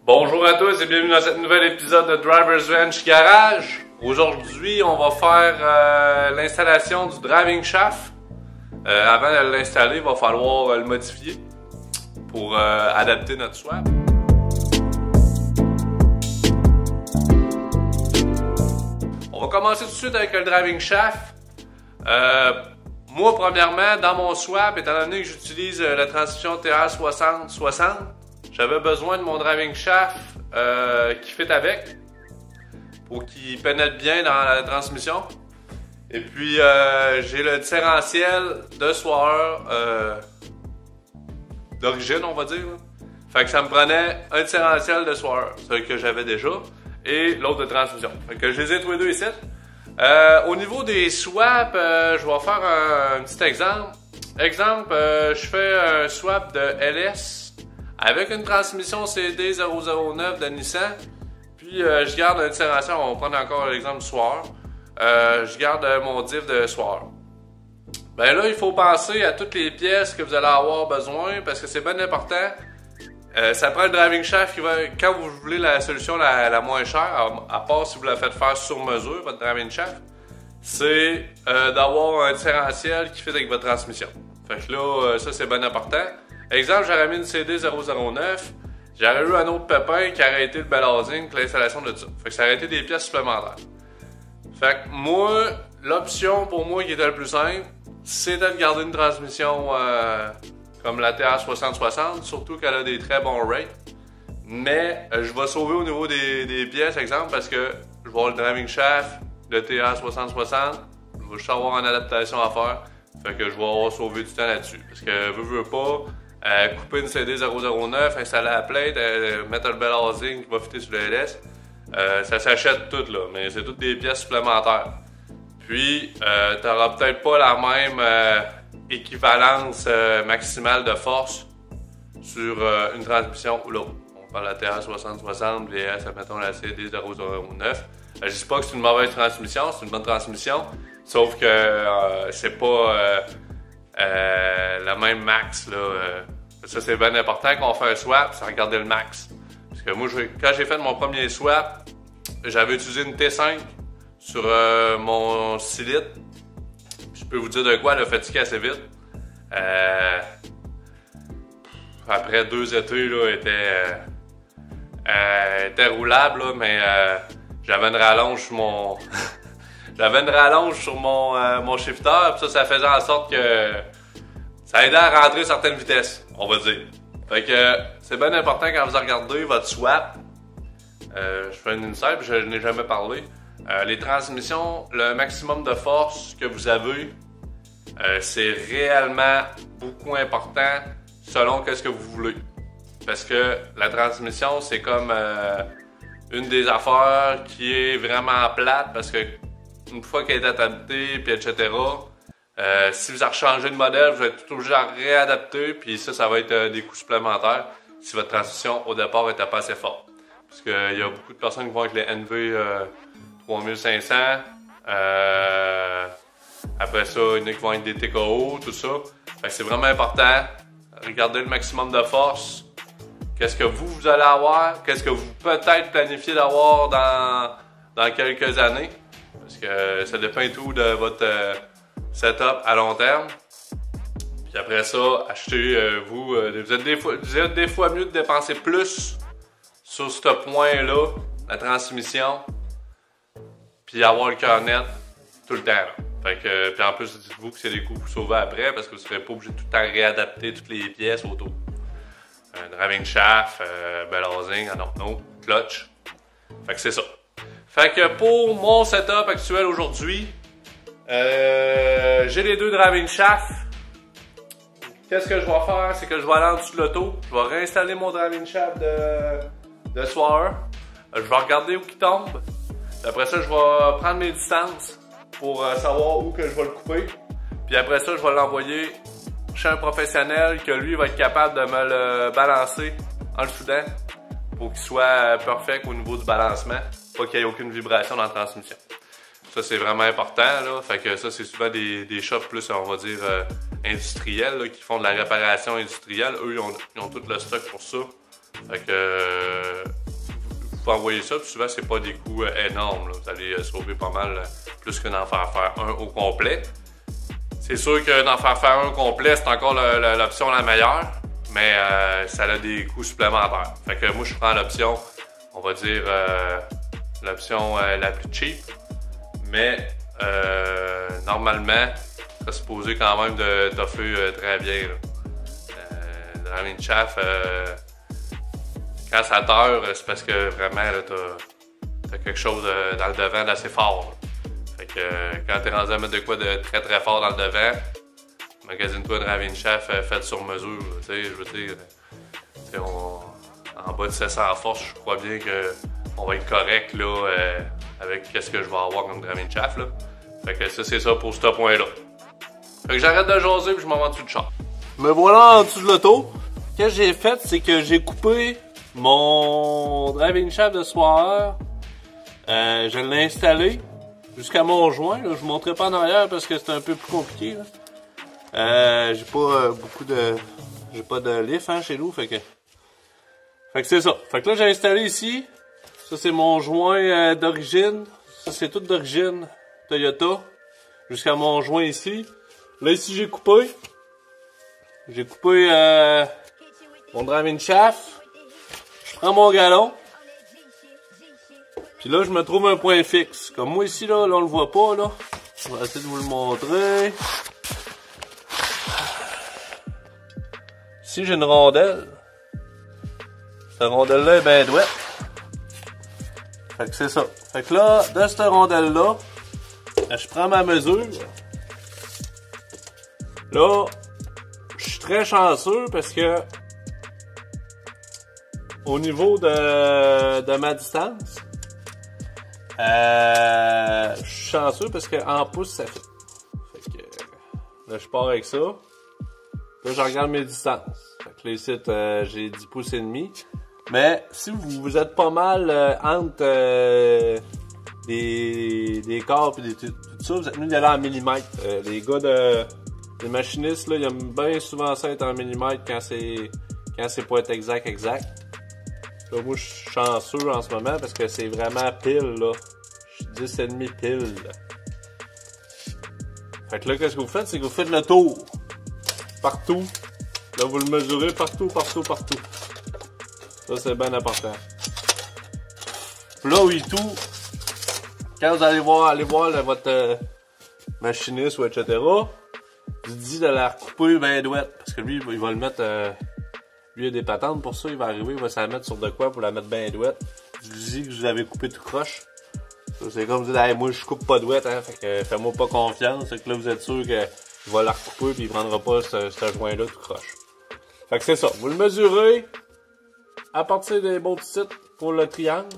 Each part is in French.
Bonjour à tous et bienvenue dans ce nouvel épisode de Driver's Wrench Garage. Aujourd'hui, on va faire l'installation du driving shaft. Avant de l'installer, il va falloir le modifier pour adapter notre swap. On va commencer tout de suite avec le driving shaft. Moi, premièrement, dans mon swap, étant donné que j'utilise la transmission TR6060, j'avais besoin de mon driving shaft qui fit avec pour qu'il pénètre bien dans la transmission. Et puis j'ai le différentiel de soir d'origine, on va dire. Fait que ça me prenait un différentiel de soir, ce que j'avais déjà, et l'autre de transmission. Fait que je les ai tous les deux ici. Au niveau des swaps, je vais faire un petit exemple. Je fais un swap de LS avec une transmission CD009 de Nissan, puis je garde un différentiel, on va prendre encore l'exemple du soir, je garde mon diff de soir. Ben là, il faut penser à toutes les pièces que vous allez avoir besoin, parce que c'est bien important. Ça prend le driving shaft qui va, quand vous voulez la solution la moins chère, à part si vous la faites faire sur mesure, votre driving shaft, c'est d'avoir un différentiel qui fait avec votre transmission. Fait que là, ça c'est bien important. Exemple, j'aurais mis une CD009, j'aurais eu un autre pépin qui aurait été le balancing, l'installation de ça. Fait que ça aurait été des pièces supplémentaires. Fait que moi, l'option pour moi qui était le plus simple, c'était de garder une transmission comme la TR6060, surtout qu'elle a des très bons rates. Mais je vais sauver au niveau des pièces, exemple, parce que je vais avoir le driving shaft, le TR6060, je vais juste avoir une adaptation à faire. Fait que je vais avoir sauvé du temps là-dessus. Parce que veux pas, couper une CD009, installer la plate, mettre le bel housing qui va fitter sur le LS, ça s'achète tout là, mais c'est toutes des pièces supplémentaires. Puis, tu n'auras peut-être pas la même équivalence maximale de force sur une transmission ou l'autre. On parle de la TR6060 VS, mettons la CD009. Je dis pas que c'est une mauvaise transmission, c'est une bonne transmission, sauf que c'est pas la même max là. Ça c'est bien important quand on fait un swap, c'est regarder le max. Parce que moi, quand j'ai fait mon premier swap, j'avais utilisé une T5 sur mon 6 litres. Je peux vous dire de quoi, elle a fatigué assez vite. Après 2 étés, là, était roulable, là, mais j'avais une rallonge sur mon j'avais une rallonge sur mon shifter, puis ça faisait en sorte que ça aidait à rentrer certaines vitesses, on va dire. Fait que c'est bien important quand vous regardez votre swap. Je fais une insight, je n'ai jamais parlé. Les transmissions, le maximum de force que vous avez, c'est réellement beaucoup important selon ce que vous voulez. Parce que la transmission, c'est comme une des affaires qui est vraiment plate, parce que une fois qu'elle est adaptée, puis etc., si vous rechangez de modèle, vous êtes tout obligé à réadapter, puis ça va être des coûts supplémentaires si votre transmission au départ n'était pas assez forte. Parce qu'il y a beaucoup de personnes qui vont avec les NV 3500, après ça, il y en a qui vont avec des TKO, tout ça. Fait que c'est vraiment important. Regardez le maximum de force. Qu'est-ce que vous allez avoir? Qu'est-ce que vous peut-être planifiez d'avoir dans quelques années? Parce que ça dépend tout de votre setup à long terme. Puis après ça, achetez vous êtes des fois mieux de dépenser plus sur ce point-là, la transmission, puis avoir le cœur net tout le temps. Là. Fait que, puis en plus, dites-vous que c'est des coûts sauvés après, parce que vous ne serez pas obligé de tout le temps réadapter toutes les pièces autour. Driving shaft, balancing, clutch. Fait que c'est ça. Fait que pour mon setup actuel aujourd'hui, j'ai les deux driving shafts. Qu'est-ce que je vais faire? C'est que je vais aller en dessous de l'auto. Je vais réinstaller mon driving shaft de soir. Je vais regarder où il tombe. Après ça, je vais prendre mes distances pour savoir où que je vais le couper. Puis après ça, je vais l'envoyer chez un professionnel que lui va être capable de me le balancer en le soudant pour qu'il soit perfect au niveau du balancement, pas qu'il y ait aucune vibration dans la transmission. Ça, c'est vraiment important, là. Fait que ça, c'est souvent des shops plus, on va dire, industriels, là, qui font de la réparation industrielle. Eux, ils ont tout le stock pour ça. Fait que vous pouvez envoyer ça, puis souvent c'est pas des coûts énormes. Là. Vous allez sauver pas mal plus que d'en faire un au complet. C'est sûr que d'en faire un complet, c'est encore l'option la meilleure, mais ça a des coûts supplémentaires. Fait que moi, je prends l'option, on va dire, l'option la plus cheap, mais normalement, ça se supposé quand même de t'offrir très bien. Dramine chaff, quand ça teure, c'est parce que vraiment, t'as quelque chose dans le devant d'assez fort. Là. Fait que quand t'es rendu à mettre de quoi de très très fort dans le devant, magasine-toi une Dramine chaff faite sur mesure. Tu sais, je veux dire, en bas de 700 force, je crois bien qu'on va être correct là, avec qu'est-ce que je vais avoir comme Dramine chaff. Là. Fait que ça, c'est ça pour ce point-là. Fait que j'arrête de jaser puis je m'en vais en dessous de char. Me voilà en dessous de l'auto. Ce que j'ai fait, c'est que j'ai coupé mon Dramine chaff de soir. Je l'ai installé jusqu'à mon joint. Là. Je vous montrerai pas en arrière parce que c'est un peu plus compliqué. J'ai pas beaucoup de... J'ai pas de lift chez nous. Fait que c'est ça. Fait que là, j'ai installé ici. Ça, c'est mon joint d'origine. Ça, c'est tout d'origine Toyota. Jusqu'à mon joint ici. Là, ici, j'ai coupé. J'ai coupé mon Dramine chaff. Je prends mon galon. Puis là, je me trouve un point fixe. Comme moi ici, là on le voit pas, là. On va essayer de vous le montrer. Ici, j'ai une rondelle. Cette rondelle-là est bien douette. Fait que c'est ça. Fait que là, de cette rondelle-là, je prends ma mesure. Là, je suis très chanceux parce que au niveau de ma distance, je suis chanceux parce que en pouces ça fait. Fait que là, je pars avec ça. Là, je regarde mes distances. Fait que là, ici, j'ai 10 pouces et demi. Mais si vous êtes pas mal entre des corps et tout ça, vous êtes mieux d'aller en millimètres. Les gars les machinistes, là, ils aiment bien souvent ça être en millimètres quand c'est pas être exact. Là, moi, je suis chanceux en ce moment parce que c'est vraiment pile, là. Je suis 10,5 pile. Là. Fait que là, qu'est-ce que vous faites? C'est que vous faites le tour. Partout. Là, vous le mesurez partout. Ça, c'est bien important. Puis là, oui, tout. Quand vous allez voir votre machiniste ou etc., je dis de la recouper bien douette. Parce que lui, il va le mettre... lui, il a des patentes pour ça. Il va arriver, il va s'en mettre sur de quoi pour la mettre bien douette. Je lui dis que je vous avais coupé tout croche. C'est comme dire, hey, moi, je coupe pas douette, hein. Fait que fais-moi pas confiance. Fait que là, vous êtes sûr qu'il va la recouper puis il prendra pas ce joint-là tout croche. Fait que c'est ça. Vous le mesurez à partir des bons sites pour le triangle.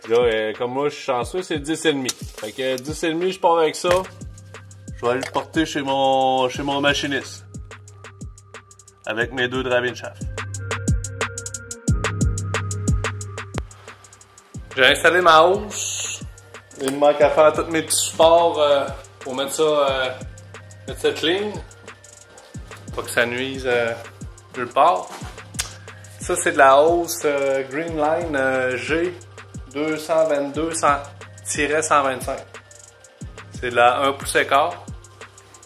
Puis là, comme moi, je suis chanceux, c'est 10,5. Fait que 10,5, je pars avec ça. Je vais aller le porter chez mon machiniste. Avec mes 2 Dramine chaff. J'ai installé ma hausse. Il me manque à faire tous mes petits supports pour mettre ça clean. Pas que ça nuise nulle part. Ça, c'est de la hausse Greenline G 222-125. C'est de la 1 pouce et quart.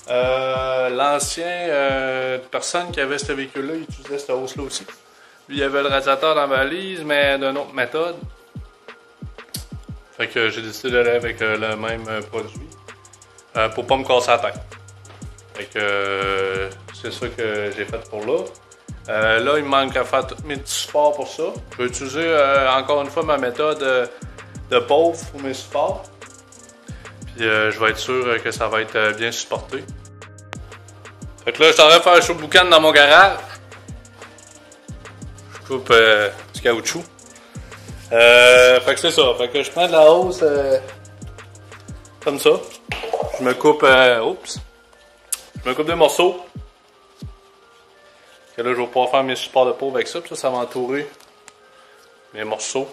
L'ancien personne qui avait ce véhicule-là, il utilisait cette hausse-là aussi. Lui, il avait le radiateur dans la valise, mais d'une autre méthode. Fait que j'ai décidé d'aller avec le même produit pour pas me casser la tête. Fait que c'est ça que j'ai fait pour là. Là, il me manque à faire tous mes petits supports pour ça. Je vais utiliser encore une fois ma méthode de pauvre pour mes supports. Puis je vais être sûr que ça va être bien supporté. Fait que là, je suis en train de faire un show boucan dans mon garage. Je coupe du caoutchouc. Fait que c'est ça. Fait que je prends de la hausse comme ça. Je me coupe. Oups. Je me coupe des morceaux. Que là, je vais pouvoir faire mes supports de pauvre avec ça. Puis ça va entourer mes morceaux.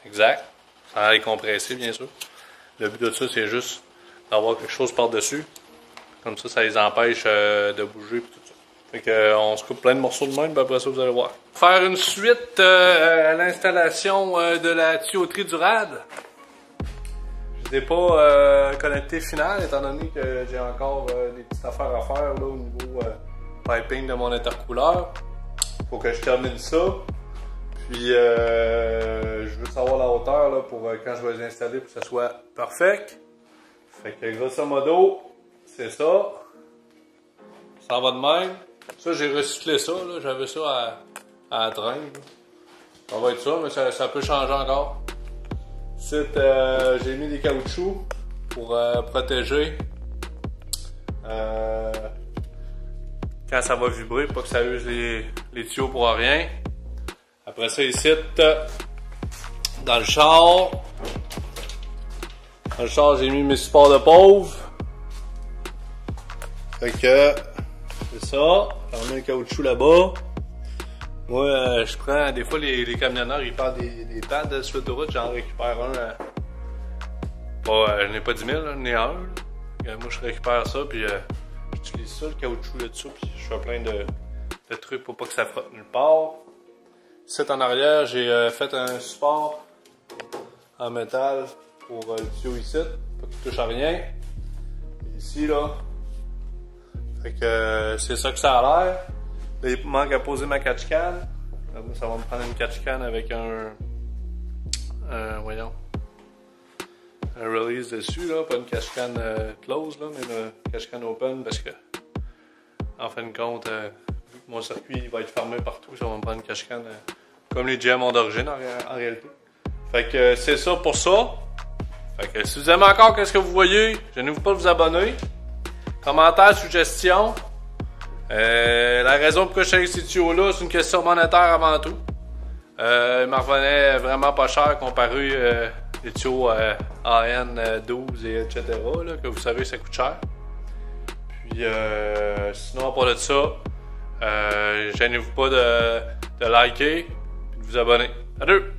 Exact. Sans les compresser, bien sûr. Le but de ça, c'est juste d'avoir quelque chose par-dessus. Comme ça les empêche de bouger et tout ça. Fait que, on se coupe plein de morceaux de même, puis après ça, vous allez voir. Faire une suite à l'installation de la tuyauterie du rad. Je n'ai pas connecté final, étant donné que j'ai encore des petites affaires à faire là, au niveau piping de mon intercooleur. Faut que je termine ça. Puis je veux savoir la hauteur là, pour quand je vais les installer pour que ça soit parfait. Fait que grosso modo, c'est ça. Ça va de même. Ça, j'ai recyclé ça, là. J'avais ça à la traîne. Ça va être ça, mais ça peut changer encore. Ensuite, j'ai mis des caoutchoucs pour protéger quand ça va vibrer, pas que ça use les tuyaux pour rien. Après ça, ici, dans le char, j'ai mis mes supports de pauvre. Fait que, c'est ça. On met un caoutchouc là-bas. Moi, je prends, des fois, les camionneurs, ils parlent des pads sur l'autoroute, j'en récupère un. Je n'ai pas 10 000, j'en ai un. Moi, je récupère ça, puis j'utilise ça, le caoutchouc là-dessous, puis je fais plein de trucs pour pas que ça frotte nulle part. Ici, en arrière, j'ai fait un support en métal pour le tuyau ici, pas qu'il touche à rien. Et ici, là, fait que c'est ça que ça a l'air. Là, il manque à poser ma catch can. Ça va me prendre une catch can avec un release dessus, là, pas une catch can close, là, mais une catch can open parce que, en fin de compte, mon circuit va être fermé partout, ça va me prendre une catch can comme les GM ont d'origine en réalité. Fait que c'est ça pour ça. Fait que si vous aimez encore qu'est-ce que vous voyez, gênez-vous pas de vous abonner. Commentaires, suggestions. La raison pourquoi je fais ces tuyaux-là, c'est une question monétaire avant tout. Il m'en revenait vraiment pas cher comparé les tuyaux AN12 et etc. Là, que vous savez ça coûte cher. Puis sinon à part de ça, gênez-vous pas de liker et de vous abonner. Salut!